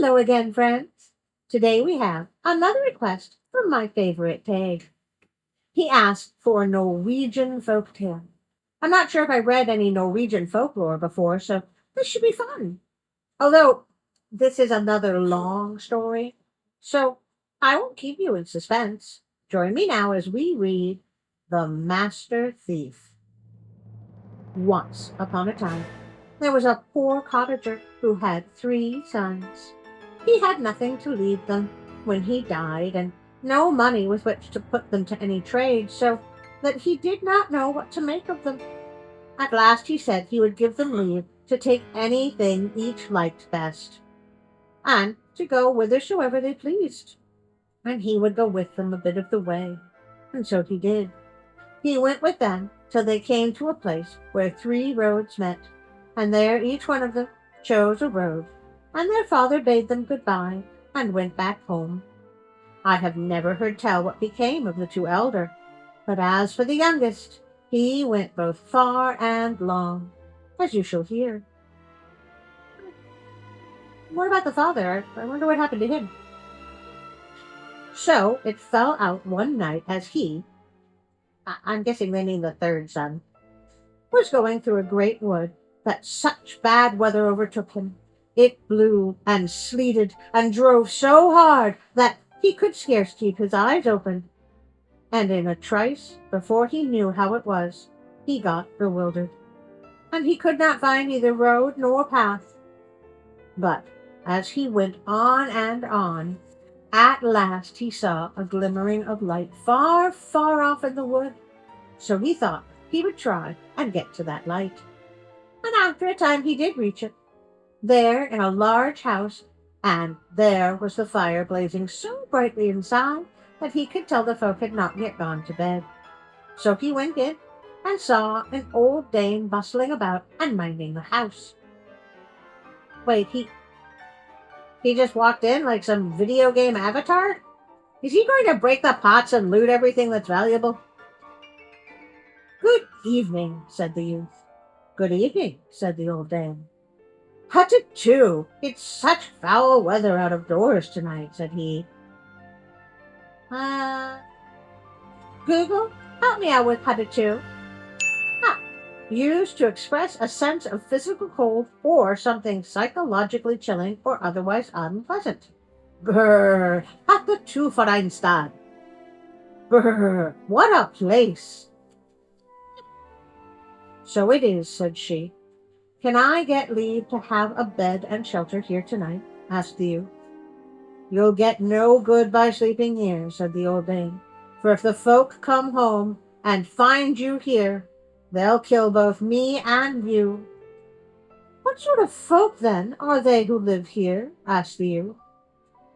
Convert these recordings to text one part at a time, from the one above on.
Hello again, friends. Today we have another request from my favorite pig. He asked for a Norwegian folk tale. I'm not sure if I read any Norwegian folklore before, so this should be fun. Although this is another long story, so I won't keep you in suspense. Join me now as we read The Master Thief. Once upon a time, there was a poor cottager who had 3 sons. He had nothing to leave them when he died, and no money with which to put them to any trade, so that he did not know what to make of them. At last he said he would give them leave to take anything each liked best, and to go whithersoever they pleased. And he would go with them a bit of the way, and so he did. He went with them till they came to a place where 3 roads met, and there each one of them chose a road, and their father bade them good-bye and went back home. I have never heard tell what became of the 2 elder, but as for the youngest, he went both far and long, as you shall hear. What about the father? I wonder what happened to him. So it fell out one night as he, I'm guessing they mean the 3rd son, was going through a great wood, that such bad weather overtook him. It blew and sleeted and drove so hard that he could scarce keep his eyes open. And in a trice, before he knew how it was, he got bewildered, and he could not find either road nor path. But as he went on and on, at last he saw a glimmering of light far, far off in the wood. So he thought he would try and get to that light. And after a time he did reach it, there in a large house, and there was the fire blazing so brightly inside that he could tell the folk had not yet gone to bed. So he went in and saw an old dame bustling about and minding the house. Wait, he just walked in like some video game avatar? Is he going to break the pots and loot everything that's valuable? Good evening, said the youth. Good evening, said the old dame. Hut-too, it's such foul weather out of doors tonight, said he. Google, help me out with hut-too. Used to express a sense of physical cold or something psychologically chilling or otherwise unpleasant. Brr, hut-too for Einstein. Brr, what a place. So it is, said she. Can I get leave to have a bed and shelter here tonight? Asked the youth. You'll get no good by sleeping here, said the old dame, for if the folk come home and find you here, they'll kill both me and you. What sort of folk, then, are they who live here? Asked the youth.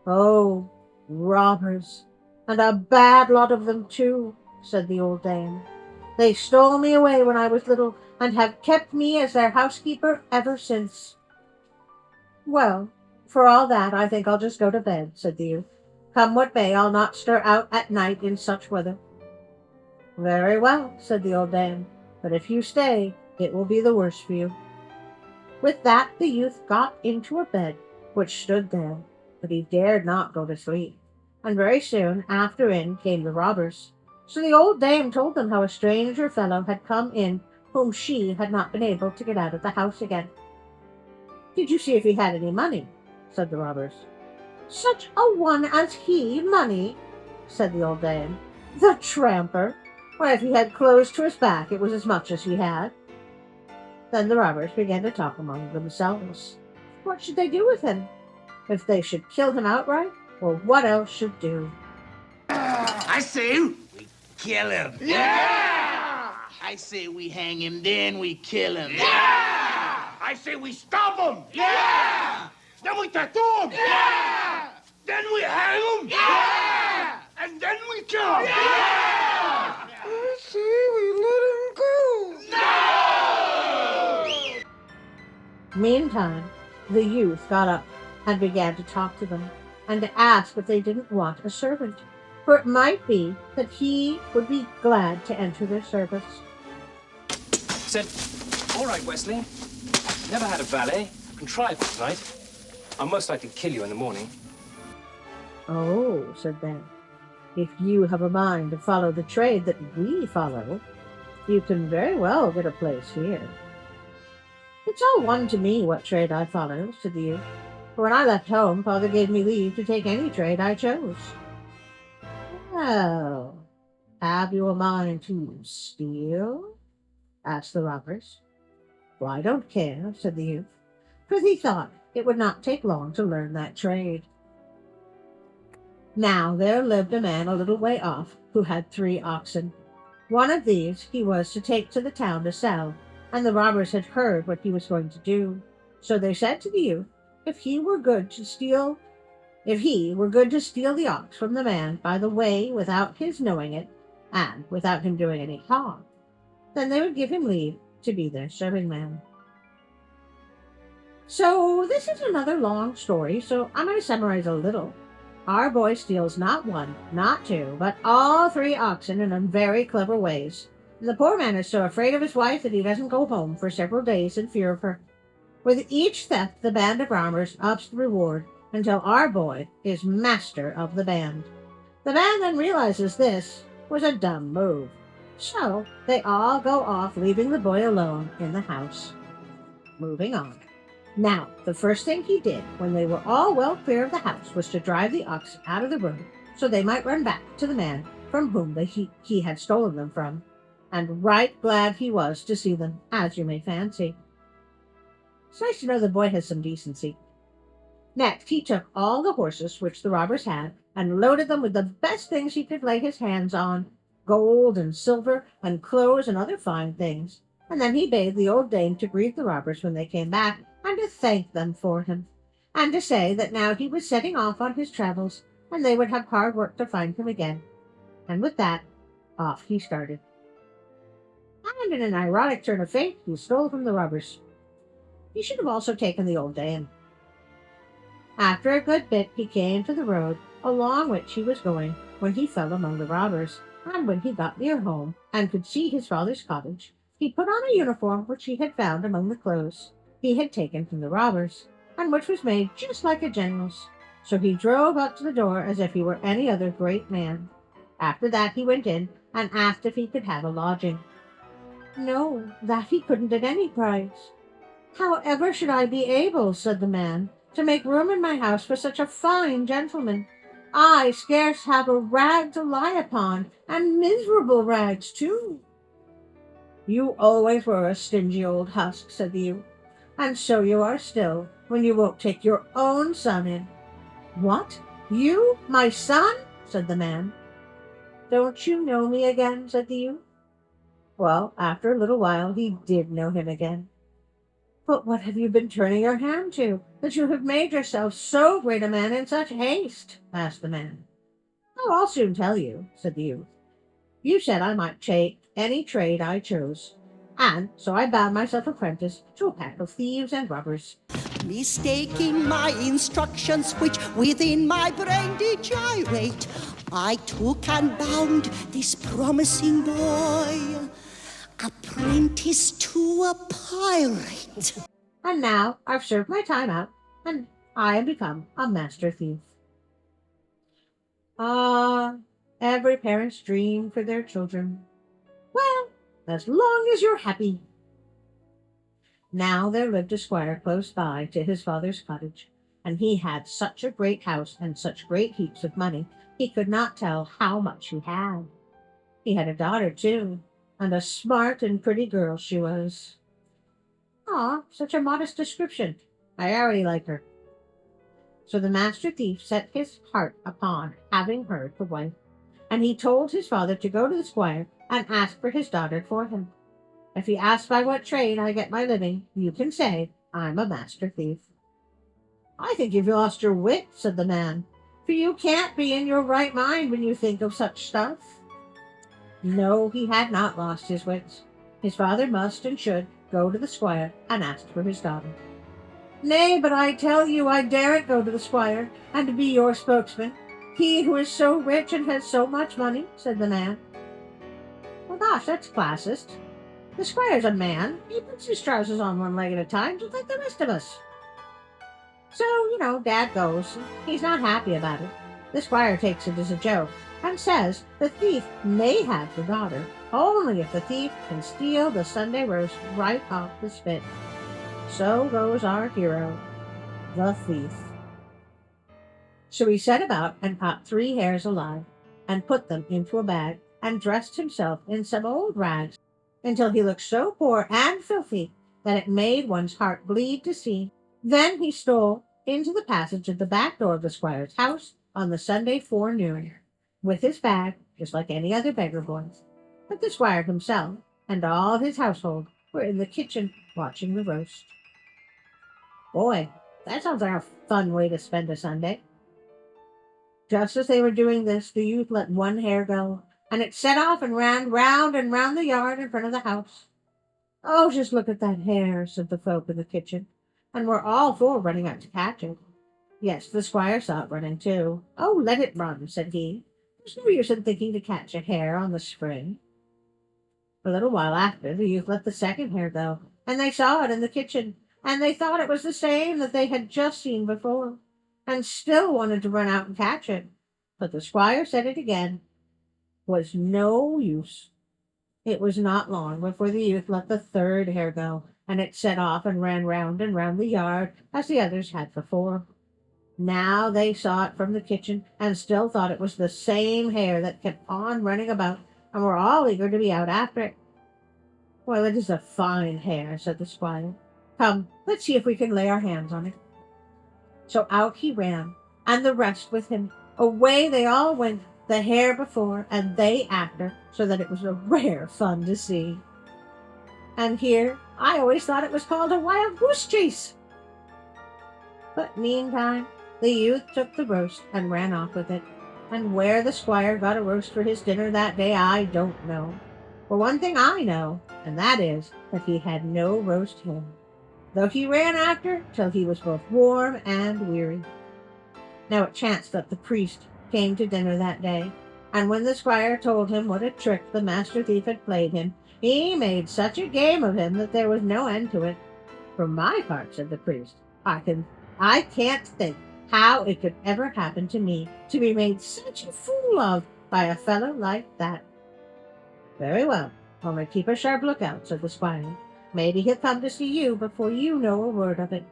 Oh, robbers, and a bad lot of them too, said the old dame. They stole me away when I was little, and have kept me as their housekeeper ever since. Well, for all that, I think I'll just go to bed, said the youth. Come what may, I'll not stir out at night in such weather. Very well, said the old dame, but if you stay, it will be the worse for you. With that, the youth got into a bed, which stood there, but he dared not go to sleep, and very soon after in came the robbers. So the old dame told them how a stranger fellow had come in whom she had not been able to get out of the house again. Did you see if he had any money? Said the robbers. Such a one as he, money? Said the old dame. The tramper! Why, if he had clothes to his back, it was as much as he had. Then the robbers began to talk among themselves. What should they do with him? If they should kill him outright, or what else should do? I say we kill him. Yeah! I say we hang him, then we kill him. Yeah! I say we stop him. Yeah! Then we tattoo him. Yeah! Then we hang him. Yeah! And then we kill him. Yeah! I say we let him go. No! Meantime, the youth got up and began to talk to them, and to ask if they didn't want a servant, for it might be that he would be glad to enter their service. Said, all right, Wesley. Never had a valet. Can try it tonight. I'll most likely kill you in the morning. Oh, said Ben, if you have a mind to follow the trade that we follow, you can very well get a place here. It's all one to me what trade I follow, said the youth. For when I left home, father gave me leave to take any trade I chose. Well, have you a mind to steal? Asked the robbers. Well, I don't care, said the youth, for he thought it would not take long to learn that trade. Now there lived a man a little way off who had 3 oxen. One of these he was to take to the town to sell, and the robbers had heard what he was going to do. So they said to the youth, if he were good to steal the ox from the man by the way without his knowing it, and without him doing any harm, then they would give him leave to be their serving man. So this is another long story, so I'm going to summarize a little. Our boy steals not 1, not 2, but all 3 oxen in very clever ways. And the poor man is so afraid of his wife that he doesn't go home for several days in fear of her. With each theft, the band of robbers ups the reward until our boy is master of the band. The band then realizes this was a dumb move. So they all go off, leaving the boy alone in the house. Moving on. Now, the first thing he did when they were all well clear of the house was to drive the oxen out of the road so they might run back to the man from whom he had stolen them from. And right glad he was to see them, as you may fancy. It's nice to know the boy has some decency. Next, he took all the horses which the robbers had and loaded them with the best things he could lay his hands on, gold and silver and clothes and other fine things. And then he bade the old dame to greet the robbers when they came back, and to thank them for him, and to say that now he was setting off on his travels, and they would have hard work to find him again. And with that, off he started. And in an ironic turn of fate, he stole from the robbers. He should have also taken the old dame. After a good bit, he came to the road along which he was going, when he fell among the robbers, and when he got near home, and could see his father's cottage, he put on a uniform which he had found among the clothes he had taken from the robbers, and which was made just like a general's. So he drove up to the door as if he were any other great man. After that he went in and asked if he could have a lodging. No, that he couldn't at any price. However should I be able, said the man, to make room in my house for such a fine gentleman? I scarce have a rag to lie upon, and miserable rags too. You always were a stingy old husk, said the youth, and so you are still, when you won't take your own son in. What? You, my son? Said the man. Don't you know me again? Said the youth. Well, after a little while he did know him again. But what have you been turning your hand to, that you have made yourself so great a man in such haste? Asked the man. Oh, I'll soon tell you, said the youth. You said I might take any trade I chose, and so I bound myself apprentice to a pack of thieves and robbers. Mistaking my instructions, which within my brain did gyrate, I took and bound this promising boy, apprentice to a pirate. And now I've served my time out, and I am become a master thief. Ah, every parent's dream for their children. Well, as long as you're happy. Now there lived a squire close by to his father's cottage, and he had such a great house and such great heaps of money, he could not tell how much he had. He had a daughter, too, and a smart and pretty girl she was. Ah, such a modest description. I already like her. So the master thief set his heart upon having her to wife, and he told his father to go to the squire and ask for his daughter for him. If he asks by what trade I get my living, you can say I'm a master thief. I think you've lost your wit, said the man, for you can't be in your right mind when you think of such stuff. No, he had not lost his wits. His father must and should go to the squire and ask for his daughter. Nay, but I tell you I daren't go to the squire and be your spokesman, he who is so rich and has so much money, said the man. Well, gosh, that's classist. The squire's a man. He puts his trousers on one leg at a time, just like the rest of us. So, Dad goes. He's not happy about it. The squire takes it as a joke and says the thief may have the daughter only if the thief can steal the Sunday roast right off the spit. So goes our hero, the thief. So he set about and caught 3 hares alive and put them into a bag and dressed himself in some old rags until he looked so poor and filthy that it made one's heart bleed to see. Then he stole into the passage of the back door of the squire's house on the Sunday forenoon with his bag, just like any other beggar boy. But the squire himself and all his household were in the kitchen watching the roast. Boy, that sounds like a fun way to spend a Sunday. Just as they were doing this, the youth let 1 hare go, and it set off and ran round and round the yard in front of the house. "Oh, just look at that hare," said the folk in the kitchen, and were all for running out to catch it. Yes, the squire saw it running too. "Oh, let it run," said he. "There's no use in thinking to catch a hare on the spring." A little while after, the youth let the 2nd hare go, and they saw it in the kitchen, and they thought it was the same that they had just seen before, and still wanted to run out and catch it. But the squire said it again was no use. It was not long before the youth let the 3rd hare go, and it set off and ran round and round the yard as the others had before. Now they saw it from the kitchen, and still thought it was the same hare that kept on running about, and were all eager to be out after it. "Well, it is a fine hare," said the squire. "Come, let's see if we can lay our hands on it." So out he ran, and the rest with him. Away they all went, the hare before and they after, so that it was a rare fun to see. And here I always thought it was called a wild goose chase. But meantime the youth took the roast and ran off with it, and where the squire got a roast for his dinner that day I don't know. For one thing I know, and that is that he had no roast him, though he ran after till he was both warm and weary. Now it chanced that the priest came to dinner that day, and when the squire told him what a trick the master thief had played him, he made such a game of him that there was no end to it. "For my part," said the priest, I can't think how it could ever happen to me to be made such a fool of by a fellow like that." "Very well, only keep a sharp lookout," said the squire. "Maybe he'll come to see you before you know a word of it."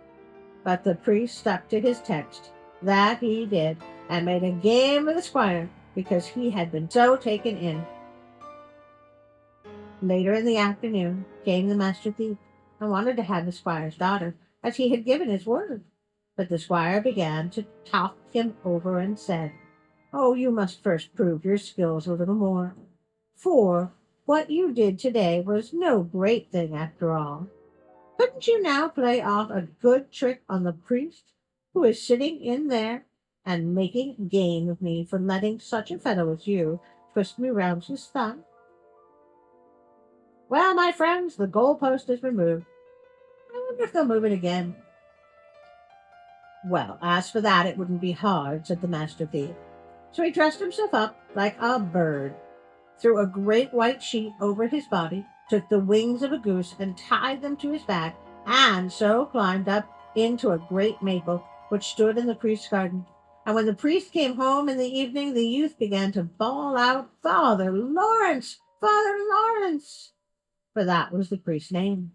But the priest stuck to his text. That he did, and made a game of the squire because he had been so taken in. Later in the afternoon came the master thief, and wanted to have the squire's daughter, as he had given his word. But the squire began to talk him over and said, "Oh, you must first prove your skills a little more, for what you did today was no great thing after all. Couldn't you now play off a good trick on the priest, who is sitting in there and making game of me for letting such a fellow as you twist me round his thumb?" "Well, my friends, the goalpost has been moved. I wonder if they'll move it again." "Well, as for that, it wouldn't be hard," said the master thief. So he dressed himself up like a bird, threw a great white sheet over his body, took the wings of a goose and tied them to his back, and so climbed up into a great maple which stood in the priest's garden. And when the priest came home in the evening, the youth began to bawl out, "Father Lawrence! Father Lawrence!" For that was the priest's name.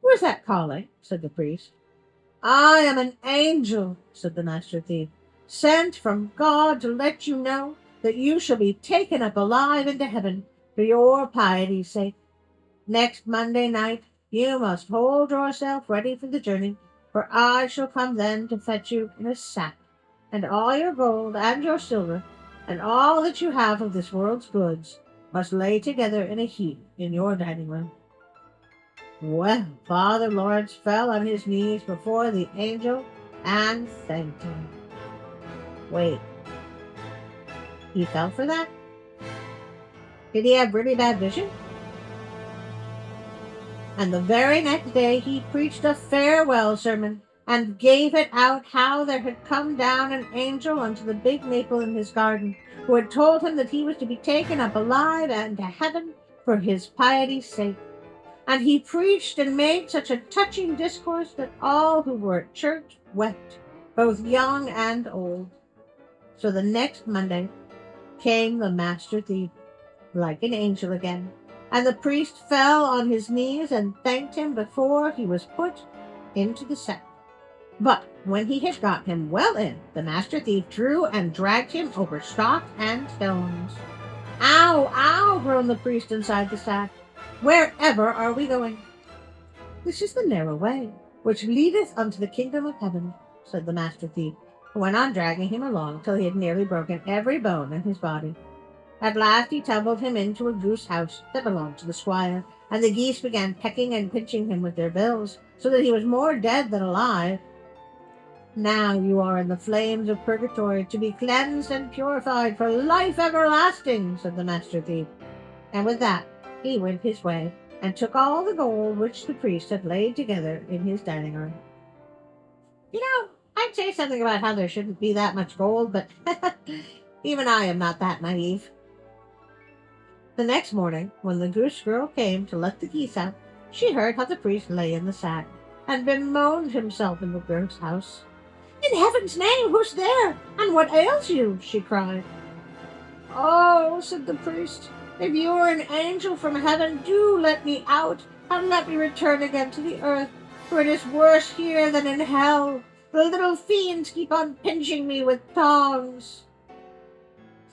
"Who is that calling?" said the priest. "I am an angel," said the master thief, "sent from God to let you know that you shall be taken up alive into heaven for your piety's sake. Next Monday night you must hold yourself ready for the journey, for I shall come then to fetch you in a sack, and all your gold and your silver, and all that you have of this world's goods, must lay together in a heap in your dining room." Well, Father Lawrence fell on his knees before the angel and thanked him. Wait, he fell for that? Did he have really bad vision? And the very next day he preached a farewell sermon, and gave it out how there had come down an angel unto the big maple in his garden, who had told him that he was to be taken up alive and to heaven for his piety's sake, and he preached and made such a touching discourse that all who were at church wept, both young and old. So the next Monday came the master thief, like an angel again, and the priest fell on his knees and thanked him before he was put into the sack. But when he had got him well in, the master thief drew and dragged him over stock and stones. "Ow, ow," groaned the priest inside the sack. "Wherever are we going?" "This is the narrow way, which leadeth unto the kingdom of heaven," said the master thief, who went on dragging him along till he had nearly broken every bone in his body. At last he tumbled him into a goose house that belonged to the squire, and the geese began pecking and pinching him with their bills, so that he was more dead than alive. "Now you are in the flames of purgatory, to be cleansed and purified for life everlasting," said the master thief. And with that he went his way, and took all the gold which the priest had laid together in his dining room. I'd say something about how there shouldn't be that much gold, but even I am not that naive. The next morning, when the goose girl came to let the geese out, she heard how the priest lay in the sack, and bemoaned himself in the gross house. "In heaven's name, who's there, and what ails you?" she cried. "Oh," said the priest, "if you are an angel from heaven, do let me out, and let me return again to the earth, for it is worse here than in hell. The little fiends keep on pinching me with tongs."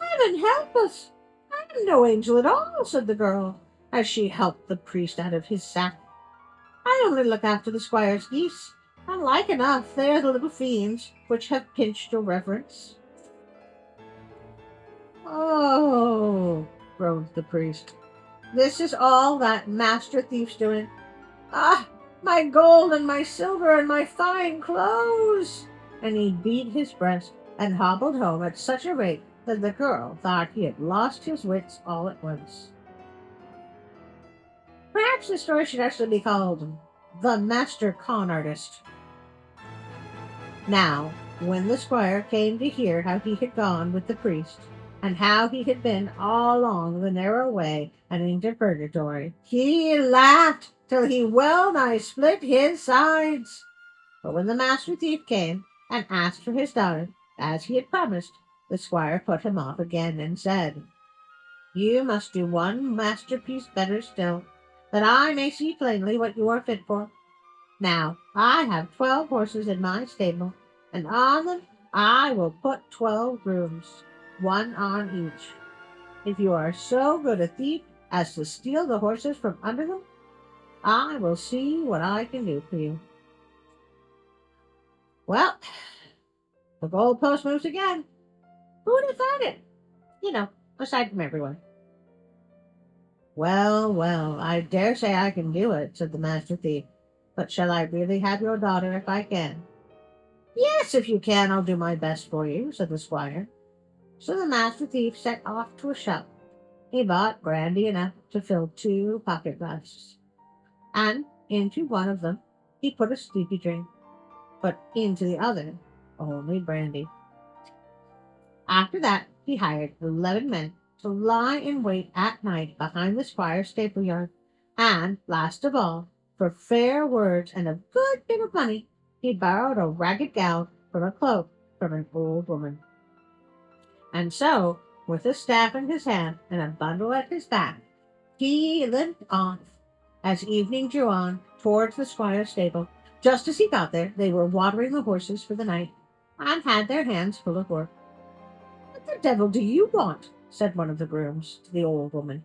"Heaven help us! I am no angel at all," said the girl, as she helped the priest out of his sack. "I only look after the squire's geese, and like enough they are the little fiends which have pinched your reverence." "Oh," groaned the priest, "this is all that master thief's doing. Ah, my gold and my silver and my fine clothes!" And he beat his breast and hobbled home at such a rate that the girl thought he had lost his wits all at once. Perhaps the story should actually be called The Master Con Artist. Now, when the squire came to hear how he had gone with the priest, and how he had been all along the narrow way and into purgatory, he laughed till he well nigh split his sides. But when the master thief came and asked for his daughter, as he had promised, the squire put him off again and said, "You must do one masterpiece better still, that I may see plainly what you are fit for. Now, I have 12 horses in my stable, and on them I will put 12 grooms, one on each. If you are so good a thief as to steal the horses from under them, I will see what I can do for you." Well, the goalpost moves again. Who would have thought it? Aside from everyone. "Well, well, I dare say I can do it," said the master thief. "But shall I really have your daughter if I can?" "Yes, if you can, I'll do my best for you," said the squire. So the master thief set off to a shop. He bought brandy enough to fill 2 pocket glasses, and into one of them he put a sleepy drink, but into the other only brandy. After that he hired 11 men to lie in wait at night behind the squire's stable yard, and, last of all, for fair words and a good bit of money, he borrowed a ragged gown from a cloak from an old woman. And so, with a staff in his hand and a bundle at his back, he limped off. As evening drew on towards the squire's stable, just as he got there, they were watering the horses for the night, and had their hands full of work. "What the devil do you want?" said one of the grooms to the old woman.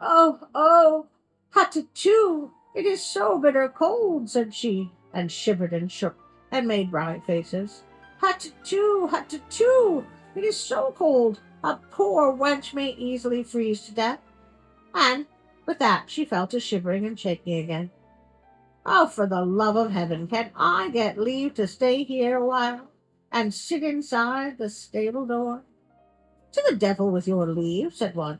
Oh, hut-too, it is so bitter cold," said she, and shivered and shook, and made wry faces. Hut-too, it is so cold, a poor wench may easily freeze to death." And with that she fell to shivering and shaking again. "Oh, for the love of heaven, can I get leave to stay here a while, and sit inside the stable door?" "To the devil with your leave," said one.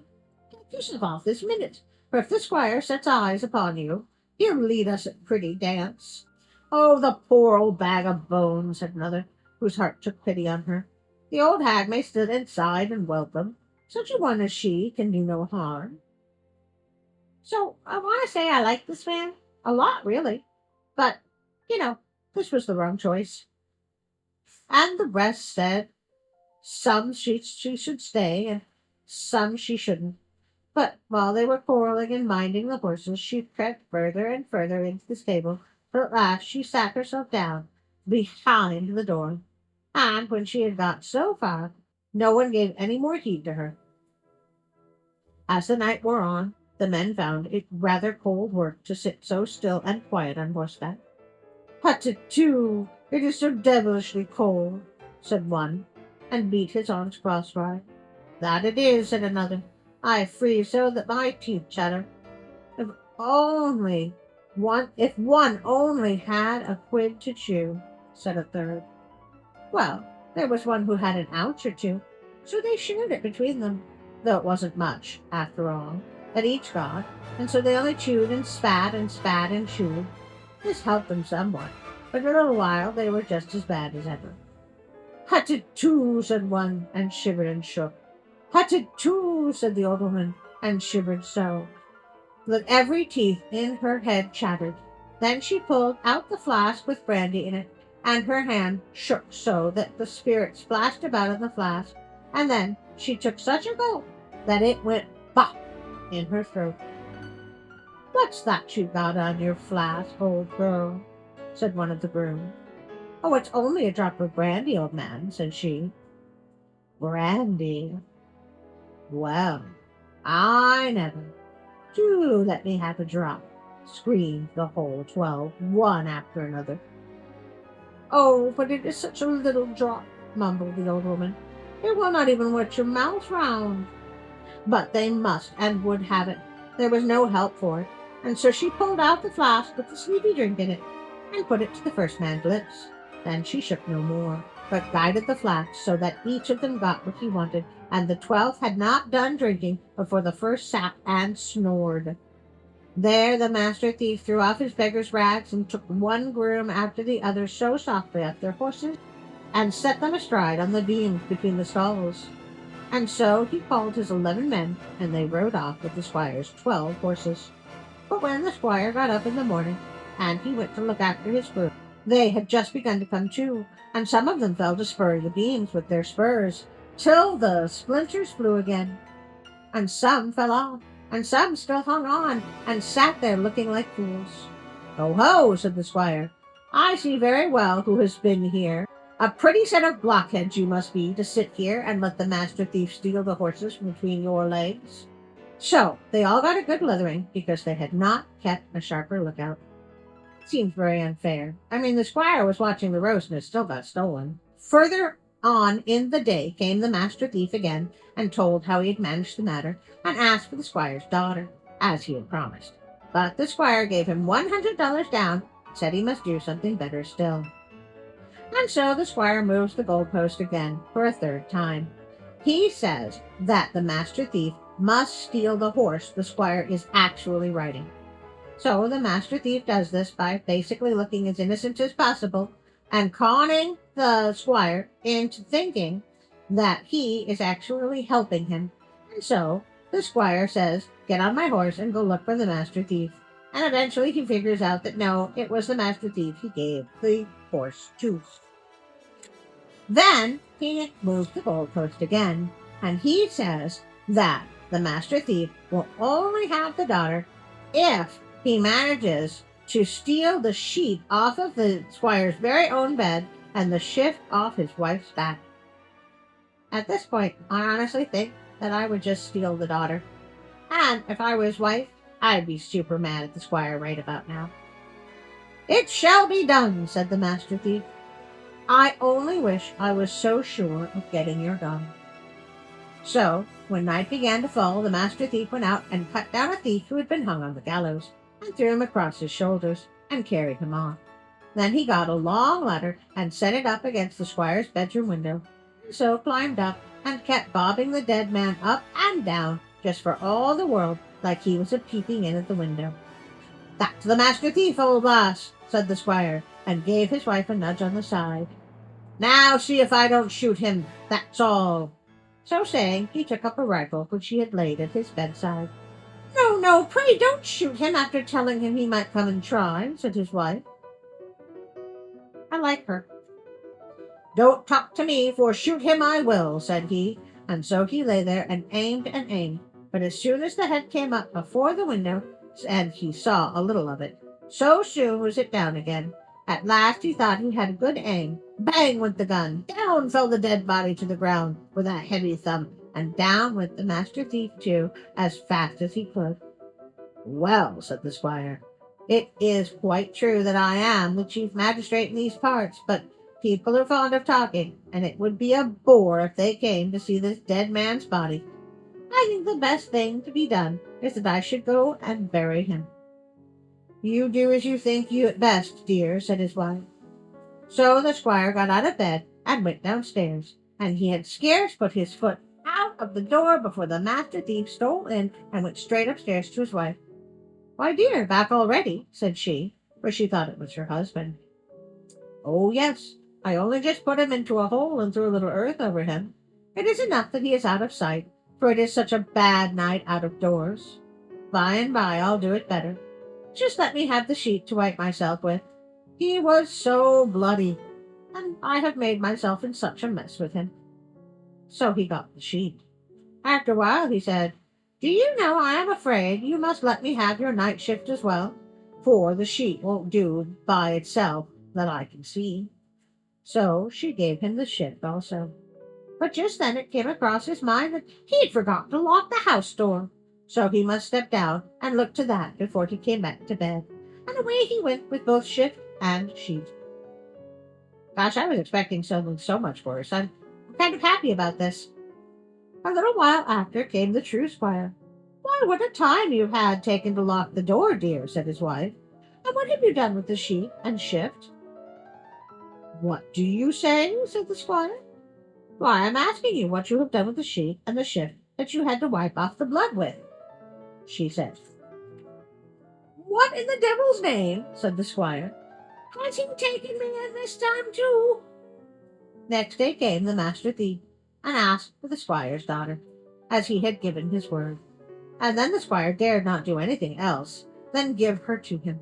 "Get yourself off this minute, for if the squire sets eyes upon you, he'll lead us a pretty dance." "Oh, the poor old bag of bones," said another, whose heart took pity on her. "The old hag may sit inside and welcome. Such a one as she can do no harm." So I want to say I like this man a lot, really. But, this was the wrong choice. And the rest said some she should stay and some she shouldn't. But while they were quarreling and minding the horses, she crept further and further into the stable, till at last she sat herself down behind the door. And when she had got so far, no one gave any more heed to her. As the night wore on, the men found it rather cold work to sit so still and quiet on horseback. "Hutetu! It is so devilishly cold," said one, and beat his arms crosswise. "That it is," said another. "I freeze so that my teeth chatter. If only if one only had a quid to chew," said a third. Well, there was one who had an ounce or two, so they shared it between them, though it wasn't much, after all, that each got, and so they only chewed and spat and chewed. This helped them somewhat, but in a little while they were just as bad as ever. "Hutetu!" said one, and shivered and shook. "Hutetu!" said the old woman, and shivered so that every teeth in her head chattered. Then she pulled out the flask with brandy in it, and her hand shook so that the spirit splashed about in the flask, and then she took such a gulp that it went pop in her throat. "What's that you got on your flask, old girl?" said one of the grooms. "Oh, it's only a drop of brandy, old man," said she. "Brandy? Well, I never. Do let me have a drop," screamed the whole 12, one after another. "Oh, but it is such a little drop," mumbled the old woman. "It will not even wet your mouth round." But they must and would have it. There was no help for it, and so she pulled out the flask with the sleepy drink in it, and put it to the first man's lips. Then she shook no more, but guided the flask so that each of them got what he wanted, and the 12th had not done drinking before the first sat and snored. There the master thief threw off his beggar's rags and took one groom after the other so softly off their horses, and set them astride on the beams between the stalls. And so he called his 11 men, and they rode off with the squire's 12 horses. But when the squire got up in the morning, and he went to look after his groom, they had just begun to come to, and some of them fell to spur the beams with their spurs, till the splinters flew again. And some fell off, and some still hung on, and sat there looking like fools. "Ho, ho," said the squire, "I see very well who has been here. A pretty set of blockheads you must be to sit here and let the master thief steal the horses from between your legs." So they all got a good leathering, because they had not kept a sharper lookout. Seems very unfair. I mean, the squire was watching the roast and it still got stolen. Further on in the day came the master thief again, and told how he had managed the matter, and asked for the squire's daughter, as he had promised. But the squire gave him $100 down, and said he must do something better still. And so the squire moves the goalpost again for a third time. He says that the master thief must steal the horse the squire is actually riding. So the master thief does this by basically looking as innocent as possible and conning the squire into thinking that he is actually helping him. And so the squire says, "Get on my horse and go look for the master thief." And eventually he figures out that no, it was the master thief he gave the horse to. Then he moves the goalpost again, and he says that the master thief will only have the daughter if he manages to steal the sheet off of the squire's very own bed and the shift off his wife's back. At this point, I honestly think that I would just steal the daughter. And if I were his wife, I'd be super mad at the squire right about now. "It shall be done," said the master thief. "I only wish I was so sure of getting your daughter." So, when night began to fall, the master thief went out and cut down a thief who had been hung on the gallows, and threw him across his shoulders, and carried him off. Then he got a long ladder, and set it up against the squire's bedroom window, and so climbed up, and kept bobbing the dead man up and down, just for all the world like he was a-peeping in at the window. "That's the master thief, old boss," said the squire, and gave his wife a nudge on the side. "Now see if I don't shoot him, that's all." So saying, he took up a rifle which he had laid at his bedside. "No, no, pray don't shoot him after telling him he might come and try, said his wife. I like her. Don't talk to me, for shoot him I will, said he, and so he lay there and aimed, but as soon as the head came up before the window, and he saw a little of it, so soon was it down again. At last he thought he had a good aim. Bang went the gun. Down fell the dead body to the ground with a heavy thump, and down went the master thief too, as fast as he could. Well, said the squire, it is quite true that I am the chief magistrate in these parts, but people are fond of talking, and it would be a bore if they came to see this dead man's body. I think the best thing to be done is that I should go and bury him. You do as you think you at best, dear, said his wife. So the squire got out of bed and went downstairs, and he had scarce put his foot out of the door before the master thief stole in and went straight upstairs to his wife. Why, dear, back already, said she, for she thought it was her husband. Oh, yes, I only just put him into a hole and threw a little earth over him. It is enough that he is out of sight, for it is such a bad night out of doors. By and by I'll do it better. Just let me have the sheet to wipe myself with. He was so bloody, and I have made myself in such a mess with him. So he got the sheet. After a while he said, Do you know I am afraid you must let me have your night shift as well, for the sheet won't do by itself that I can see. So she gave him the shift also. But just then it came across his mind that he'd forgotten to lock the house door. So he must step down and look to that before he came back to bed. And away he went with both shift and sheet. Gosh, I was expecting something so much worse. I'm kind of happy about this. A little while after came the true squire. Why, what a time you had taken to lock the door, dear, said his wife. And what have you done with the sheet and shift? What do you say? Said the squire. Why, I'm asking you what you have done with the sheet and the shift that you had to wipe off the blood with, she said. What in the devil's name, said the squire. Has he taken me in this time too? Next day came the master thief, and asked for the squire's daughter, as he had given his word. And then the squire dared not do anything else than give her to him,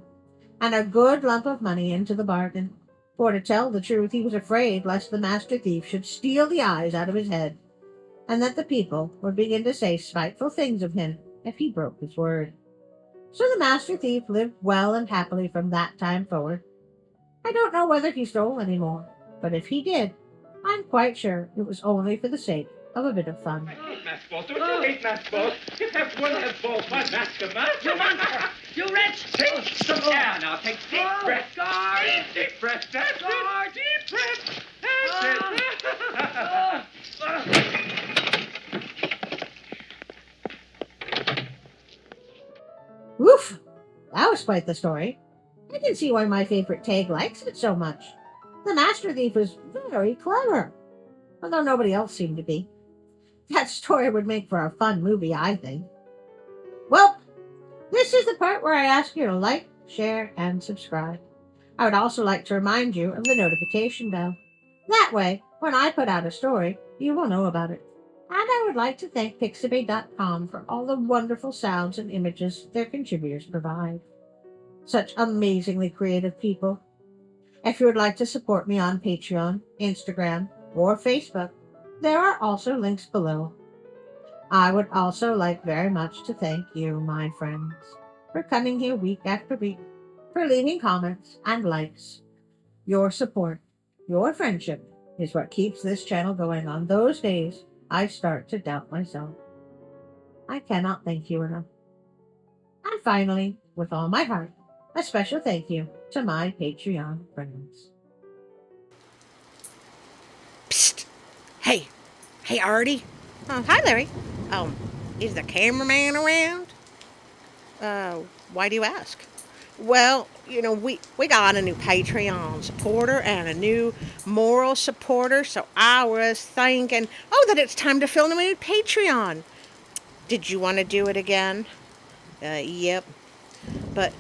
and a good lump of money into the bargain. For to tell the truth, he was afraid lest the master thief should steal the eyes out of his head, and that the people would begin to say spiteful things of him if he broke his word. So the master thief lived well and happily from that time forward. I don't know whether he stole any more, but if he did, I'm quite sure it was only for the sake of a bit of fun. I hate math balls. Don't you hate math balls? If have one have balls, why master, man? You monster! You wretch! Take some air now. Take deep breath. Deep breath. That's it. Deep breath. That's it. Woof! That was quite the story. I can see why my favorite Tag likes it so much. The master thief was very clever, although nobody else seemed to be. That story would make for a fun movie, I think. Well, this is the part where I ask you to like, share, and subscribe. I would also like to remind you of the notification bell. That way, when I put out a story, you will know about it. And I would like to thank Pixabay.com for all the wonderful sounds and images their contributors provide. Such amazingly creative people. If you would like to support me on Patreon, Instagram, or Facebook, there are also links below. I would also like very much to thank you, my friends, for coming here week after week, for leaving comments and likes. Your support, your friendship is what keeps this channel going on those days I start to doubt myself. I cannot thank you enough. And finally, with all my heart, a special thank you to my Patreon friends. Psst! Hey, Artie. Hi, Larry. Is the cameraman around? Why do you ask? Well, we got a new Patreon supporter and a new moral supporter, so I was thinking, that it's time to film a new Patreon. Did you want to do it again? Yep. But,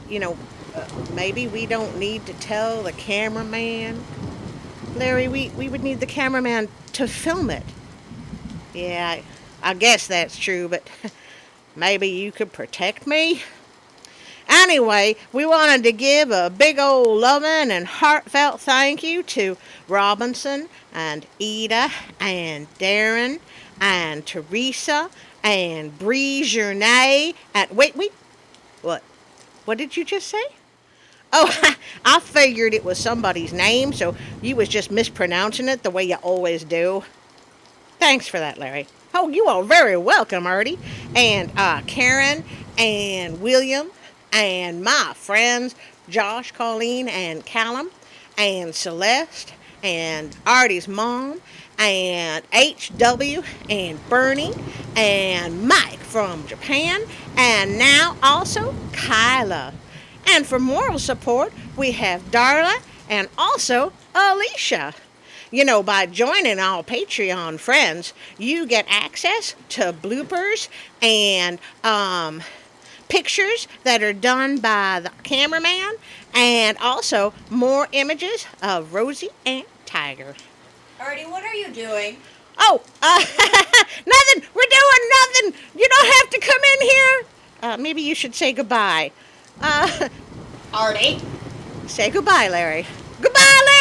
maybe we don't need to tell the cameraman. Larry, we would need the cameraman to film it. Yeah, I guess that's true, but maybe you could protect me? Anyway, we wanted to give a big old loving and heartfelt thank you to Robinson and Ida and Darren and Teresa and Bree Journay and wait, what? What did you just say? Oh, I figured it was somebody's name, so you was just mispronouncing it the way you always do. Thanks for that, Larry. Oh, you are very welcome, Artie. And Karen and William and my friends Josh, Colleen, and Callum and Celeste and Artie's mom and HW and Bernie and Mike from Japan and now also Kyla. And for moral support, we have Darla and also Alicia. You know, by joining our Patreon friends, you get access to bloopers and pictures that are done by the cameraman and also more images of Rosie and Tiger. Artie, what are you doing? Oh, nothing. We're doing nothing. You don't have to come in here. Maybe you should say goodbye. Artie? Say goodbye, Larry. Goodbye, Larry!